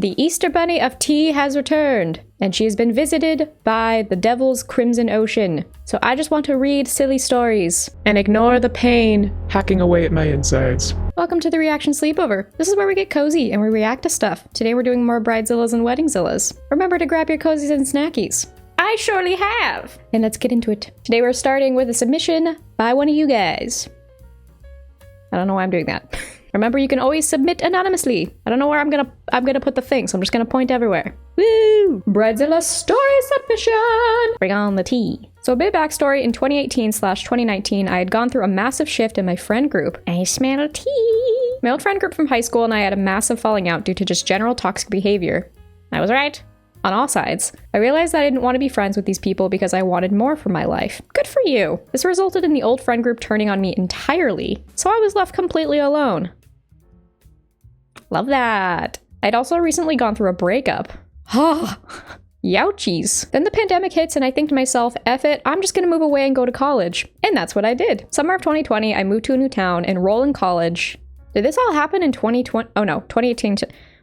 The Easter Bunny of tea has returned, and she has been visited by the Devil's Crimson Ocean. So I just want to read silly stories and ignore the pain hacking away at my insides. Welcome to the Reaction Sleepover. This is where we get cozy and we react to stuff. Today we're doing more Bridezillas and Weddingzillas. Remember to grab your cozies and snackies. I surely have! And let's get into it. Today we're starting with a submission by one of you guys. I don't know why I'm doing that. Remember, you can always submit anonymously. I don't know where I'm gonna put the thing, so I'm just gonna point everywhere. Woo! Bridezilla story submission! Bring on the tea. So a bit of backstory, in 2018/2019, I had gone through a massive shift in my friend group. I smell tea! My old friend group from high school and I had a massive falling out due to just general toxic behavior. I was right. On all sides. I realized that I didn't want to be friends with these people because I wanted more from my life. Good for you! This resulted in the old friend group turning on me entirely, so I was left completely alone. Love that. I'd also recently gone through a breakup. Ah, youchies. Then the pandemic hits and I think to myself, F it, I'm just gonna move away and go to college. And that's what I did. Summer of 2020, I moved to a new town, enroll in college. Did this all happen in 2020? Oh no, 2018.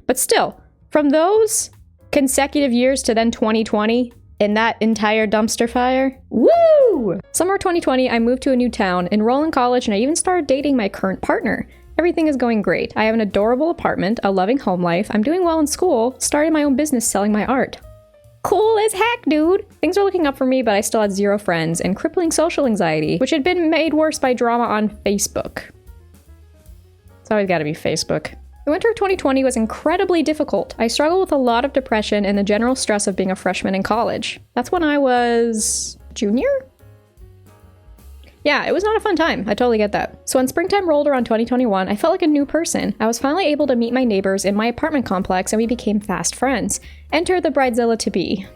But still, from those consecutive years to then 2020, in that entire dumpster fire, woo! Summer 2020, I moved to a new town, enroll in college, and I even started dating my current partner. Everything is going great. I have an adorable apartment, a loving home life, I'm doing well in school, started my own business selling my art. Cool as heck, dude! Things were looking up for me, but I still had zero friends and crippling social anxiety, which had been made worse by drama on Facebook. It's always gotta be Facebook. The winter of 2020 was incredibly difficult. I struggled with a lot of depression and the general stress of being a freshman in college. That's when I was junior? Yeah, it was not a fun time. I totally get that. So when springtime rolled around 2021, I felt like a new person. I was finally able to meet my neighbors in my apartment complex and we became fast friends. Enter the Bridezilla-to-be.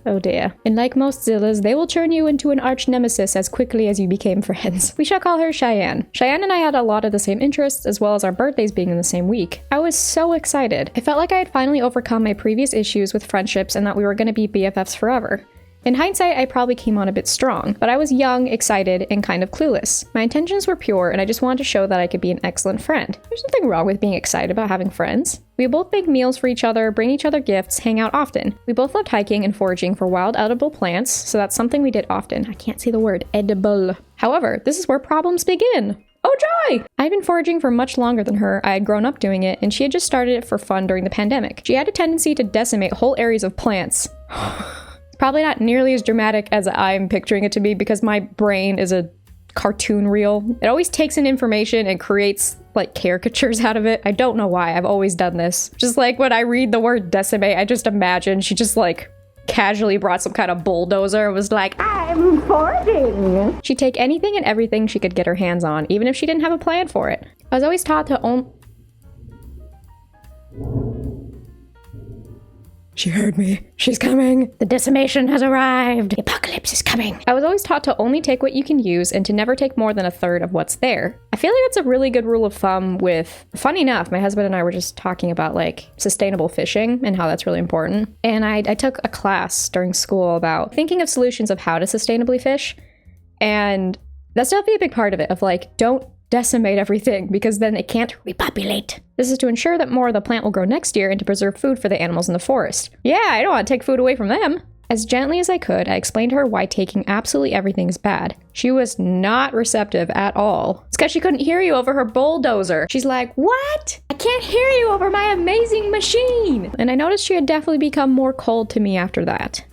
Oh dear. And like most Zillas, they will turn you into an arch nemesis as quickly as you became friends. We shall call her Cheyenne. Cheyenne and I had a lot of the same interests, as well as our birthdays being in the same week. I was so excited. I felt like I had finally overcome my previous issues with friendships and that we were going to be BFFs forever. In hindsight, I probably came on a bit strong, but I was young, excited, and kind of clueless. My intentions were pure, and I just wanted to show that I could be an excellent friend. There's nothing wrong with being excited about having friends. We both make meals for each other, bring each other gifts, hang out often. We both loved hiking and foraging for wild edible plants, so that's something we did often. I can't say the word edible. However, this is where problems begin. Oh joy! I'd been foraging for much longer than her, I had grown up doing it, and she had just started it for fun during the pandemic. She had a tendency to decimate whole areas of plants. Probably not nearly as dramatic as I'm picturing it to be because my brain is a cartoon reel. It always takes in information and creates like caricatures out of it. I don't know why. I've always done this. Just like when I read the word decimate, I just imagine she just like casually brought some kind of bulldozer and was like, I'm foraging. She'd take anything and everything she could get her hands on, even if she didn't have a plan for it. I was always taught to own. She heard me. She's coming. The decimation has arrived. The apocalypse is coming. I was always taught to only take what you can use and to never take more than a third of what's there. I feel like that's a really good rule of thumb with, funny enough, my husband and I were just talking about like sustainable fishing and how that's really important. And I took a class during school about thinking of solutions of how to sustainably fish. And that's definitely a big part of it, of like, don't decimate everything because then it can't repopulate. This is to ensure that more of the plant will grow next year and to preserve food for the animals in the forest. Yeah, I don't want to take food away from them. As gently as I could, I explained to her why taking absolutely everything is bad. She was not receptive at all. It's because she couldn't hear you over her bulldozer. She's like, what? I can't hear you over my amazing machine. And I noticed she had definitely become more cold to me after that.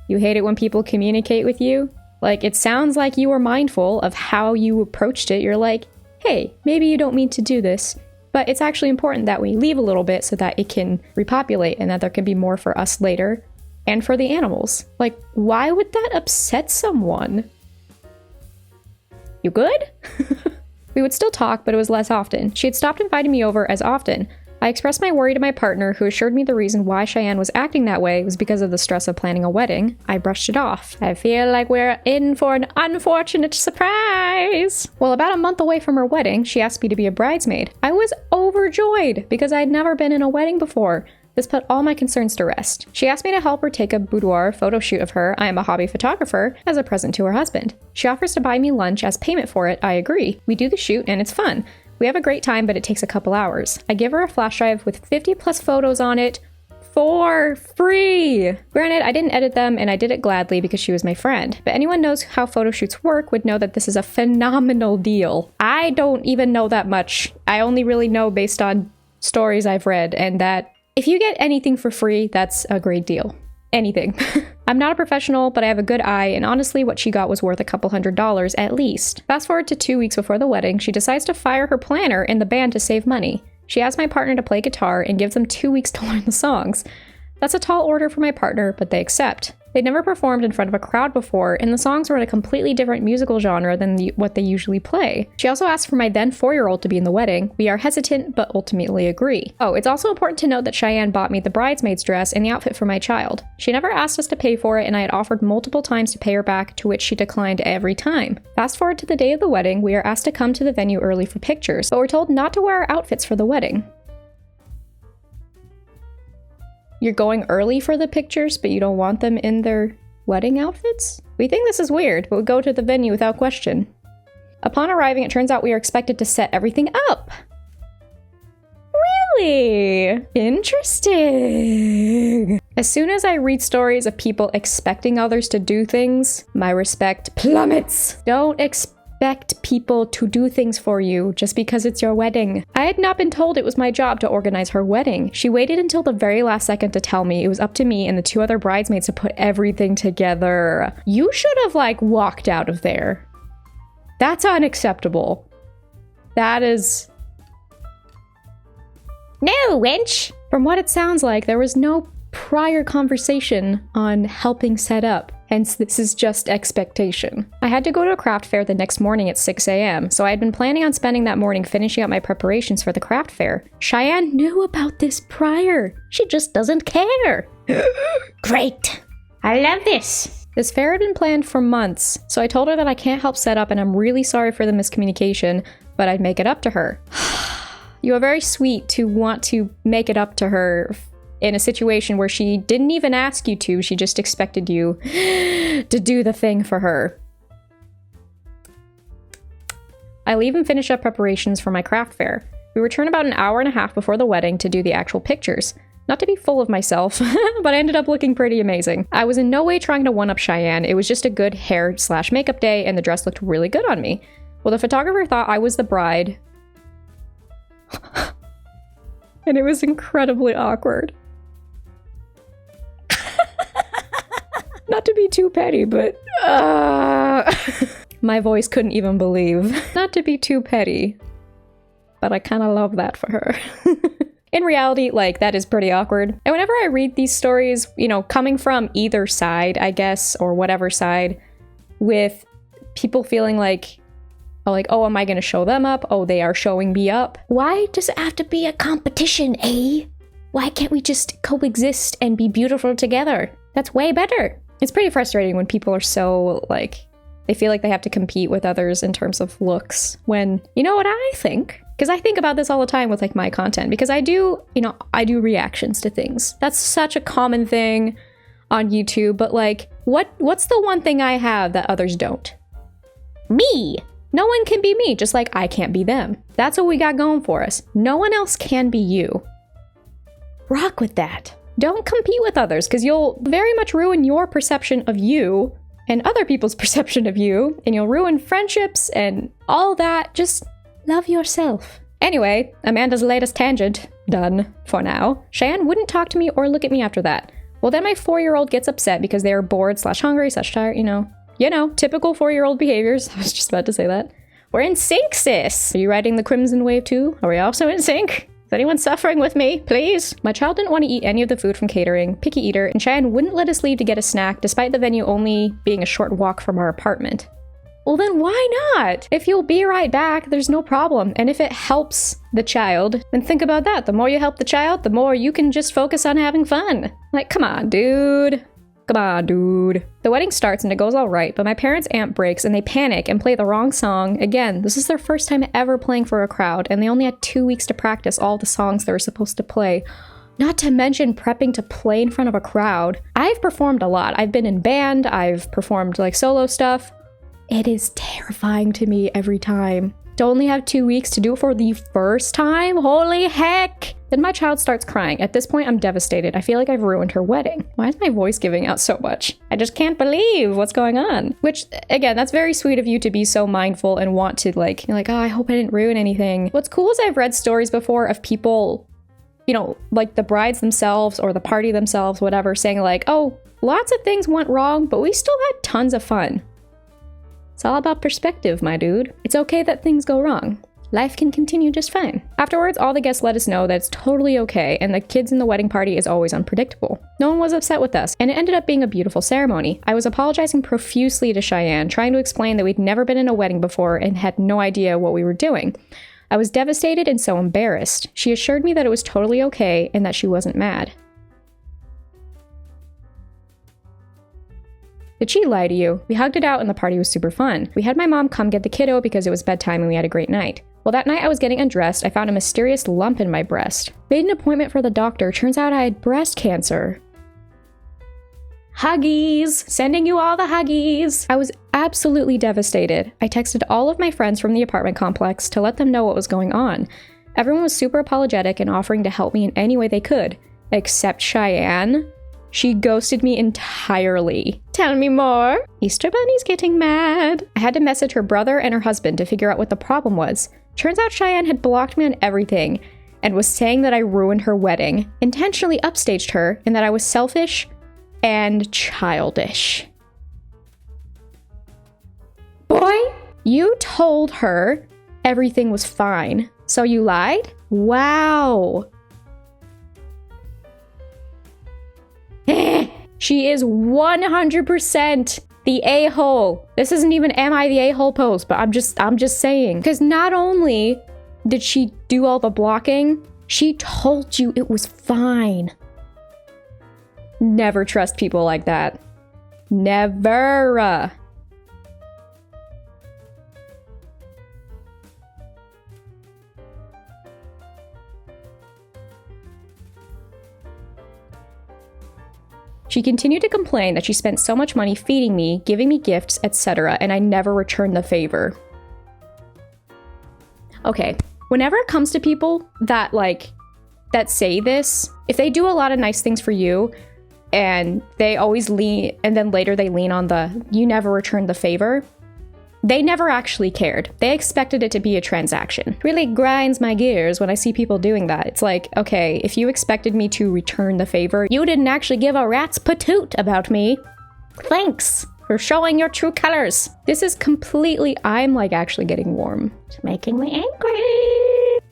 You hate it when people communicate with you? Like, it sounds like you were mindful of how you approached it. You're like, hey, maybe you don't mean to do this, but it's actually important that we leave a little bit so that it can repopulate and that there can be more for us later and for the animals. Like, why would that upset someone? You good? We would still talk, but it was less often. She had stopped inviting me over as often. I expressed my worry to my partner, who assured me the reason why Cheyenne was acting that way was because of the stress of planning a wedding. I brushed it off. I feel like we're in for an unfortunate surprise. Well, about a month away from her wedding, she asked me to be a bridesmaid. I was overjoyed because I had never been in a wedding before. This put all my concerns to rest. She asked me to help her take a boudoir photo shoot of her, I am a hobby photographer, as a present to her husband. She offers to buy me lunch as payment for it, I agree. We do the shoot and it's fun. We have a great time, but it takes a couple hours. I give her a flash drive with 50 plus photos on it for free. Granted, I didn't edit them and I did it gladly because she was my friend, but anyone knows how photo shoots work would know that this is a phenomenal deal. I don't even know that much. I only really know based on stories I've read, and that if you get anything for free, that's a great deal. Anything. I'm not a professional, but I have a good eye, and honestly what she got was worth a couple $100 at least. Fast forward to 2 weeks before the wedding, she decides to fire her planner and the band to save money. She asks my partner to play guitar and gives them 2 weeks to learn the songs. That's a tall order for my partner, but they accept. They'd never performed in front of a crowd before, and the songs were in a completely different musical genre than what they usually play. She also asked for my then 4-year-old to be in the wedding. We are hesitant, but ultimately agree. Oh, it's also important to note that Cheyenne bought me the bridesmaid's dress and the outfit for my child. She never asked us to pay for it, and I had offered multiple times to pay her back, to which she declined every time. Fast forward to the day of the wedding, we are asked to come to the venue early for pictures, but we're told not to wear our outfits for the wedding. You're going early for the pictures, but you don't want them in their wedding outfits? We think this is weird, but we go to the venue without question. Upon arriving, it turns out we are expected to set everything up. Really? Interesting. As soon as I read stories of people expecting others to do things, my respect plummets. Don't expect people to do things for you just because it's your wedding. I had not been told it was my job to organize her wedding. She waited until the very last second to tell me it was up to me and the 2 other bridesmaids to put everything together. You should have walked out of there. That's unacceptable. That is... No, wench! From what it sounds like, there was no prior conversation on helping set up. Hence, this is just expectation. I had to go to a craft fair the next morning at 6 a.m., so I had been planning on spending that morning finishing up my preparations for the craft fair. Cheyenne knew about this prior. She just doesn't care. Great. I love this. This fair had been planned for months, so I told her that I can't help set up and I'm really sorry for the miscommunication, but I'd make it up to her. You are very sweet to want to make it up to her in a situation where she didn't even ask you to, she just expected you to do the thing for her. I leave and finish up preparations for my craft fair. We return about an hour and a half before the wedding to do the actual pictures. Not to be full of myself, but I ended up looking pretty amazing. I was in no way trying to one-up Cheyenne, it was just a good hair/makeup day and the dress looked really good on me. Well, the photographer thought I was the bride. And it was incredibly awkward. Not to be too petty, but my voice couldn't even believe. Not to be too petty, but I kind of love that for her. In reality, that is pretty awkward. And whenever I read these stories, coming from either side, I guess, or whatever side, with people feeling oh, am I gonna show them up? Oh, they are showing me up. Why does it have to be a competition, eh? Why can't we just coexist and be beautiful together? That's way better. It's pretty frustrating when people are so, they feel like they have to compete with others in terms of looks, when, you know what I think? Because I think about this all the time with, my content, because I do reactions to things. That's such a common thing on YouTube, but, what's the one thing I have that others don't? Me! No one can be me, just like I can't be them. That's what we got going for us. No one else can be you. Rock with that. Don't compete with others, because you'll very much ruin your perception of you and other people's perception of you, and you'll ruin friendships and all that. Just love yourself. Anyway, Amanda's latest tangent, done for now. Cheyenne wouldn't talk to me or look at me after that. Well, then my 4-year-old gets upset because they are bored/hungry/ tired, typical 4-year-old behaviors. I was just about to say that. We're in sync, sis. Are you riding the Crimson Wave too? Are we also in sync? Is anyone suffering with me, please? My child didn't want to eat any of the food from catering, picky eater, and Cheyenne wouldn't let us leave to get a snack despite the venue only being a short walk from our apartment. Well then why not? If you'll be right back, there's no problem. And if it helps the child, then think about that. The more you help the child, the more you can just focus on having fun. Come on, dude. Come on, dude. The wedding starts and it goes all right, but my parents' amp breaks and they panic and play the wrong song. Again, this is their first time ever playing for a crowd, and they only had 2 weeks to practice all the songs they were supposed to play. Not to mention prepping to play in front of a crowd. I've performed a lot. I've been in band, I've performed solo stuff. It is terrifying to me every time. To only have 2 weeks to do it for the first time? Holy heck! Then my child starts crying. At this point, I'm devastated. I feel like I've ruined her wedding. Why is my voice giving out so much? I just can't believe what's going on. Which, again, that's very sweet of you to be so mindful and want to like, you're like, oh, I hope I didn't ruin anything. What's cool is I've read stories before of people, you know, like the brides themselves or the party themselves, whatever, saying like, oh, lots of things went wrong, but we still had tons of fun. It's all about perspective, my dude. It's okay that things go wrong. Life can continue just fine. Afterwards, all the guests let us know that it's totally okay, and the kids in the wedding party is always unpredictable. No one was upset with us, and it ended up being a beautiful ceremony. I was apologizing profusely to Cheyenne, trying to explain that we'd never been in a wedding before and had no idea what we were doing. I was devastated and so embarrassed. She assured me that it was totally okay and that she wasn't mad. Did she lie to you? We hugged it out and the party was super fun. We had my mom come get the kiddo because it was bedtime and we had a great night. Well, that night I was getting undressed, I found a mysterious lump in my breast. Made an appointment for the doctor. Turns out I had breast cancer. Huggies! Sending you all the huggies! I was absolutely devastated. I texted all of my friends from the apartment complex to let them know what was going on. Everyone was super apologetic and offering to help me in any way they could. Except Cheyenne. She ghosted me entirely. Tell me more. Easter Bunny's getting mad. I had to message her brother and her husband to figure out what the problem was. Turns out Cheyenne had blocked me on everything and was saying that I ruined her wedding, intentionally upstaged her, and that I was selfish and childish. Boy, you told her everything was fine, so you lied? Wow. She is 100% the a-hole. This isn't even am I the a-hole pose, but I'm just saying. Because not only did she do all the blocking, she told you it was fine. Never trust people like that. Never. She continued to complain that she spent so much money feeding me, giving me gifts, etc., and I never returned the favor. Okay, whenever it comes to people that say this, if they do a lot of nice things for you, and they always lean, and then later they lean on the, you never returned the favor, they never actually cared. They expected it to be a transaction. It really grinds my gears when I see people doing that. It's like, okay, if you expected me to return the favor, you didn't actually give a rat's patoot about me. Thanks for showing your true colors. This is completely, I'm like actually getting warm. It's making me angry.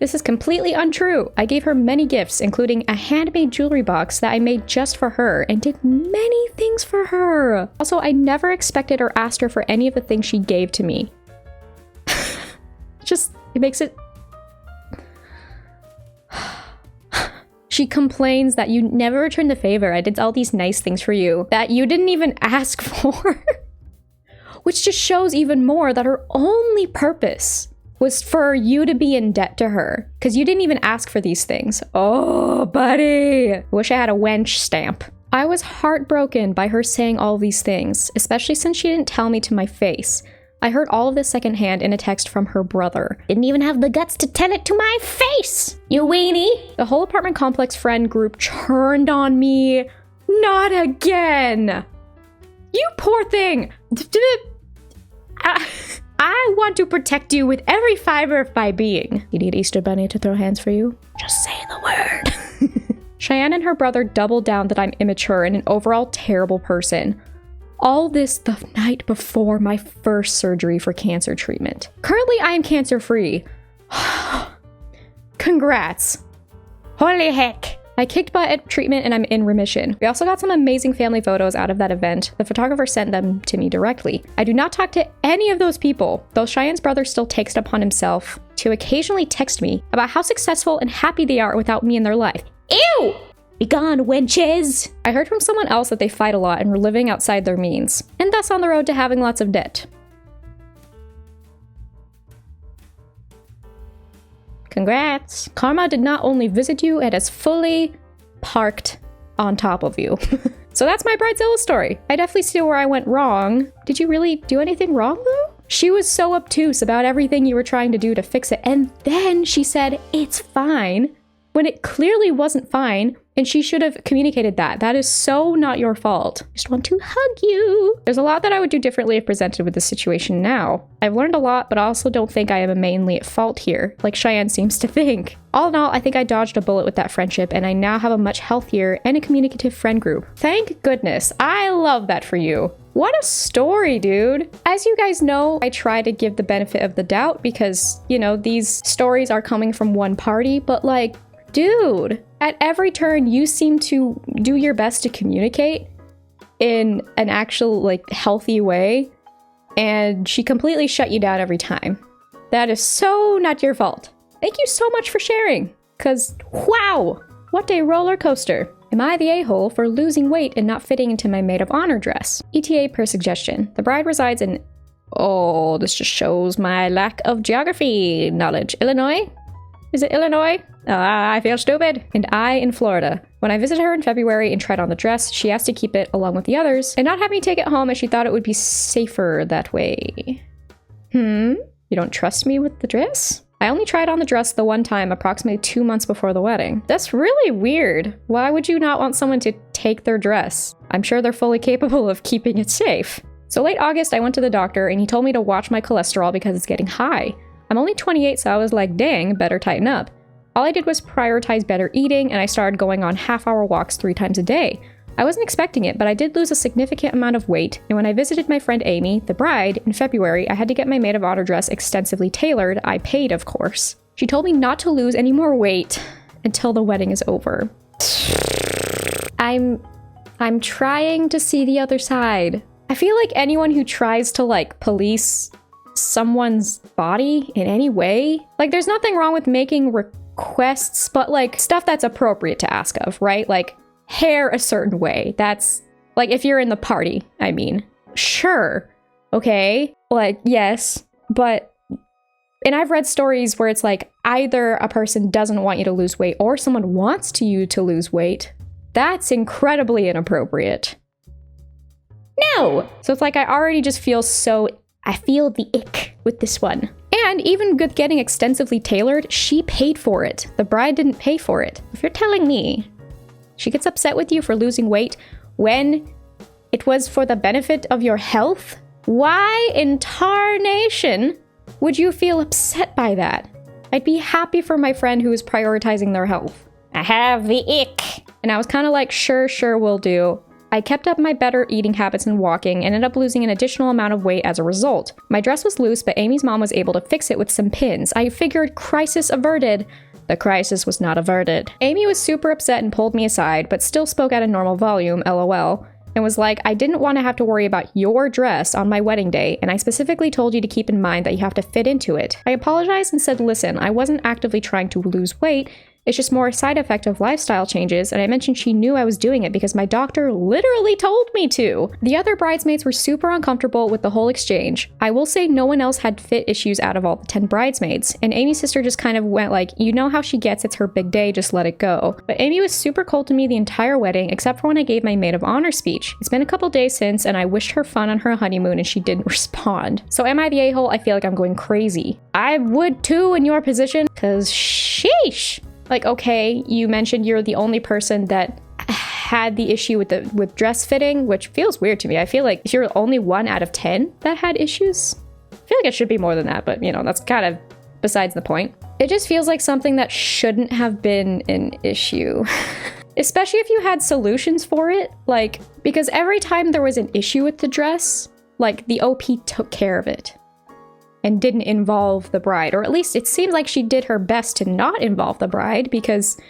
This is completely untrue. I gave her many gifts, including a handmade jewelry box that I made just for her and did many things for her. Also, I never expected or asked her for any of the things she gave to me. Just, it makes it... She complains that you never returned the favor. I did all these nice things for you that you didn't even ask for. Which just shows even more that her only purpose was for you to be in debt to her, because you didn't even ask for these things. Oh, buddy. Wish I had a wench stamp. I was heartbroken by her saying all these things, especially since she didn't tell me to my face. I heard all of this secondhand in a text from her brother. Didn't even have the guts to tell it to my face, you weenie. The whole apartment complex friend group turned on me. Not again. You poor thing. I want to protect you with every fiber of my being. You need Easter Bunny to throw hands for you? Just say the word. Cheyenne and her brother doubled down that I'm immature and an overall terrible person. All this the night before my first surgery for cancer treatment. Currently, I am cancer-free. Congrats. Holy heck. I kicked butt at treatment and I'm in remission. We also got some amazing family photos out of that event. The photographer sent them to me directly. I do not talk to any of those people, though Cheyenne's brother still takes it upon himself to occasionally text me about how successful and happy they are without me in their life. Ew! Be gone, wenches! I heard from someone else that they fight a lot and were living outside their means, and thus on the road to having lots of debt. Congrats! Karma did not only visit you, it has fully parked on top of you. So that's my Bridezilla story. I definitely see where I went wrong. Did you really do anything wrong though? She was so obtuse about everything you were trying to do to fix it, and then she said, it's fine, when it clearly wasn't fine, and she should have communicated that. That is so not your fault. I just want to hug you. There's a lot that I would do differently if presented with this situation now. I've learned a lot, but I also don't think I am mainly at fault here, like Cheyenne seems to think. All in all, I think I dodged a bullet with that friendship, and I now have a much healthier and a communicative friend group. Thank goodness. I love that for you. What a story, dude. As you guys know, I try to give the benefit of the doubt because, you know, these stories are coming from one party, but like, dude, at every turn, you seem to do your best to communicate in an actual, like, healthy way, and she completely shut you down every time. That is so not your fault. Thank you so much for sharing, because, wow, what a roller coaster. Am I the a-hole for losing weight and not fitting into my maid of honor dress? ETA per suggestion. The bride resides in... Oh, this just shows my lack of geography knowledge. Illinois? Is it Illinois? I feel stupid. And I in Florida. When I visited her in February and tried on the dress, she asked to keep it along with the others and not have me take it home as she thought it would be safer that way. You don't trust me with the dress? I only tried on the dress the one time approximately 2 months before the wedding. That's really weird. Why would you not want someone to take their dress? I'm sure they're fully capable of keeping it safe. So late August, I went to the doctor and he told me to watch my cholesterol because it's getting high. I'm only 28, so I was like, dang, better tighten up. All I did was prioritize better eating, and I started going on half-hour walks 3 times a day. I wasn't expecting it, but I did lose a significant amount of weight, and when I visited my friend Amy, the bride, in February, I had to get my maid of honor dress extensively tailored. I paid, of course. She told me not to lose any more weight until the wedding is over. I'm trying to see the other side. I feel like anyone who tries to, like, police someone's body in any way, like, there's nothing wrong with making requests, but like stuff that's appropriate to ask of, right? Like hair a certain way. That's like if you're in the party, I mean, sure, okay, like yes, but and I've read stories where it's like either a person doesn't want you to lose weight or someone wants you to lose weight. That's incredibly inappropriate. No! So it's like I already just feel I feel the ick with this one. And even with getting extensively tailored, she paid for it. The bride didn't pay for it. If you're telling me she gets upset with you for losing weight when it was for the benefit of your health, why in tarnation would you feel upset by that? I'd be happy for my friend who is prioritizing their health. I have the ick. And I was kind of like, sure, will do. I kept up my better eating habits and walking and ended up losing an additional amount of weight as a result. My dress was loose, but Amy's mom was able to fix it with some pins. I figured crisis averted. The crisis was not averted. Amy was super upset and pulled me aside, but still spoke at a normal volume, LOL, and was like, I didn't want to have to worry about your dress on my wedding day, and I specifically told you to keep in mind that you have to fit into it. I apologized and said, listen, I wasn't actively trying to lose weight. It's just more a side effect of lifestyle changes, and I mentioned she knew I was doing it because my doctor literally told me to. The other bridesmaids were super uncomfortable with the whole exchange. I will say no one else had fit issues out of all the 10 bridesmaids, and Amy's sister just kind of went like, you know how she gets, it's her big day, just let it go. But Amy was super cold to me the entire wedding, except for when I gave my maid of honor speech. It's been a couple days since, and I wished her fun on her honeymoon, and she didn't respond. So am I the a-hole? I feel like I'm going crazy. I would too in your position, cause sheesh. Like, okay, you mentioned you're the only person that had the issue with dress fitting, which feels weird to me. I feel like if you're only 1 out of 10 that had issues, I feel like it should be more than that, but you know, that's kind of besides the point. It just feels like something that shouldn't have been an issue. Especially if you had solutions for it, like, because every time there was an issue with the dress, like the OP took care of it. And didn't involve the bride, or at least it seemed like she did her best to not involve the bride because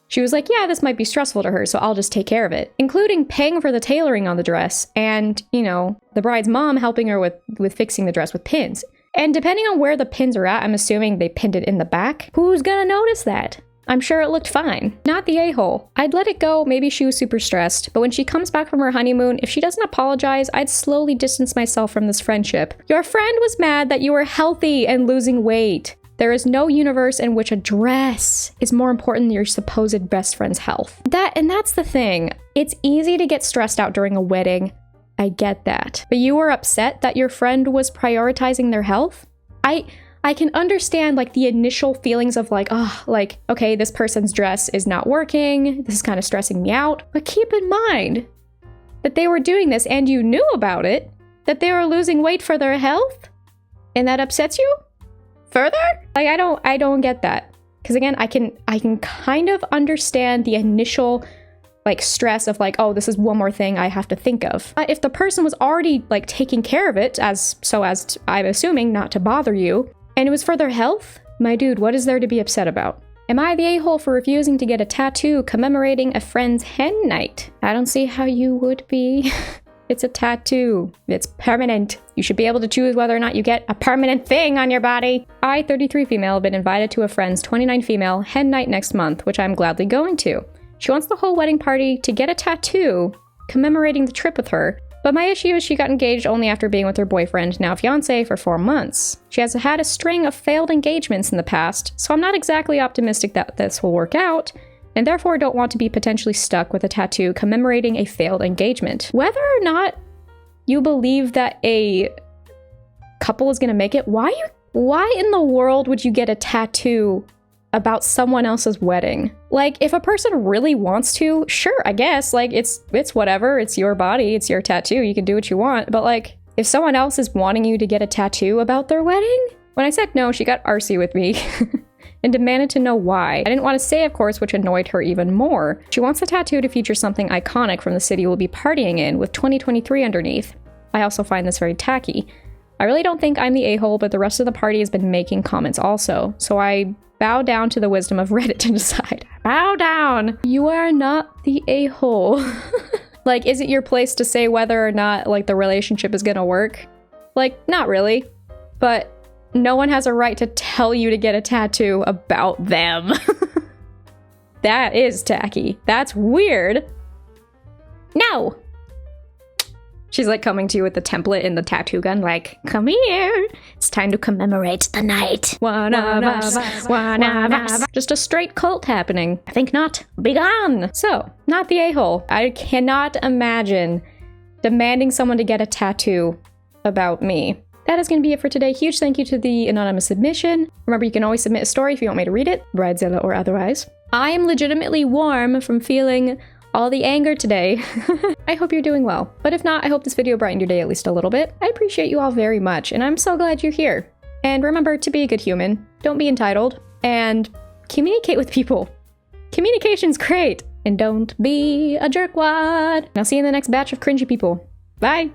she was like, yeah, this might be stressful to her, so I'll just take care of it, including paying for the tailoring on the dress and, you know, the bride's mom helping her with fixing the dress with pins. And depending on where the pins are at, I'm assuming they pinned it in the back. Who's gonna notice that? I'm sure it looked fine. Not the a-hole. I'd let it go, maybe she was super stressed, but when she comes back from her honeymoon, if she doesn't apologize, I'd slowly distance myself from this friendship. Your friend was mad that you were healthy and losing weight. There is no universe in which a dress is more important than your supposed best friend's health. And that's the thing. It's easy to get stressed out during a wedding, I get that. But you were upset that your friend was prioritizing their health? I can understand like the initial feelings of like, oh, like, okay, this person's dress is not working. This is kind of stressing me out. But keep in mind that they were doing this and you knew about it, that they were losing weight for their health, and that upsets you further? Like, I don't get that. Because again, I can kind of understand the initial like stress of like, oh, this is one more thing I have to think of. If the person was already like taking care of it as I'm assuming not to bother you, and it was for their health, my dude, what is there to be upset about? Am I the a-hole for refusing to get a tattoo commemorating a friend's hen night? I don't see how you would be. It's a tattoo. It's permanent. You should be able to choose whether or not you get a permanent thing on your body. I, 33 female, have been invited to a friend's 29 female hen night next month, which I'm gladly going to. She wants the whole wedding party to get a tattoo commemorating the trip with her. But my issue is she got engaged only after being with her boyfriend, now fiancé, for 4 months. She has had a string of failed engagements in the past, so I'm not exactly optimistic that this will work out, and therefore don't want to be potentially stuck with a tattoo commemorating a failed engagement. Whether or not you believe that a couple is gonna make it, why in the world would you get a tattoo about someone else's wedding? Like, if a person really wants to, sure, I guess, like, it's whatever, it's your body, it's your tattoo, you can do what you want, but like, if someone else is wanting you to get a tattoo about their wedding? When I said no, she got arsey with me and demanded to know why. I didn't want to say, of course, which annoyed her even more. She wants the tattoo to feature something iconic from the city we'll be partying in, with 2023 underneath. I also find this very tacky. I really don't think I'm the a-hole, but the rest of the party has been making comments also, so I bow down to the wisdom of Reddit to decide. Bow down! You are not the a-hole. Like, is it your place to say whether or not, like, the relationship is gonna work? Like, not really. But no one has a right to tell you to get a tattoo about them. That is tacky. That's weird. No! She's like coming to you with the template and the tattoo gun, like, come here. It's time to commemorate the night. One of us, one of us. Just a straight cult happening. I think not. Be gone. So, not the a-hole. I cannot imagine demanding someone to get a tattoo about me. That is going to be it for today. Huge thank you to the anonymous submission. Remember, you can always submit a story if you want me to read it, Bridezilla or otherwise. I am legitimately warm from feeling all the anger today. I hope you're doing well. But if not, I hope this video brightened your day at least a little bit. I appreciate you all very much, and I'm so glad you're here. And remember to be a good human. Don't be entitled. And communicate with people. Communication's great. And don't be a jerkwad. And I'll see you in the next batch of cringy people. Bye!